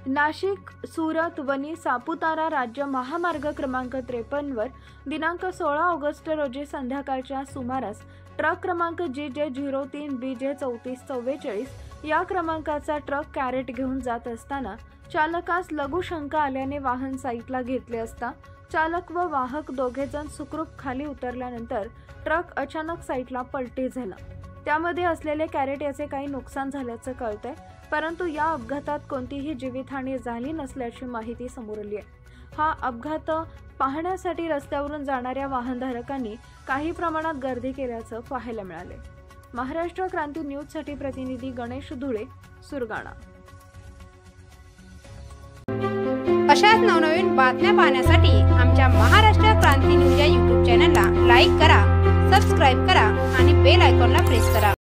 नाशिक, सुरत, वनी, सापुतारा राज्य महामार्ग क्रमांक 53 वर दिनांक 16 ऑगस्ट रोजी संध्याकाळच्या सुमारास ट्रक क्रमांक GJ03BJ3444 या क्रमांकाचा ट्रक कॅरेट घेऊन जात असताना चालकास लघु शंका आल्याने वाहन साईटला घेतले असता चालक व वाहक दोघेजण सुखरूप खाली उतरल्यानंतर ट्रक अचानक साईटला पलटी झाला। त्यामध्ये असलेले कॅरेट याचे काही नुकसान झाल्याचं कळतंय, परंतु या अपघातात कोणतीही जीवितहानी झाली नसल्याची माहिती समोर आली आहे। हा अपघात पाहण्यासाठी रस्त्यावरून जाणाऱ्या वाहनधारकांनी काही प्रमाणात गर्दी केल्याचं पाहायला मिळाले। महाराष्ट्र क्रांती न्यूज साठी प्रतिनिधी गणेश धुळे, सुरगाणा। अशाच नवनवीन बातम्या पाहण्यासाठी आमच्या महाराष्ट्र क्रांती न्यूज या YouTube चॅनलला लाईक करा, सबस्क्राइब करा आणि बेल आयकॉनला प्रेस करा।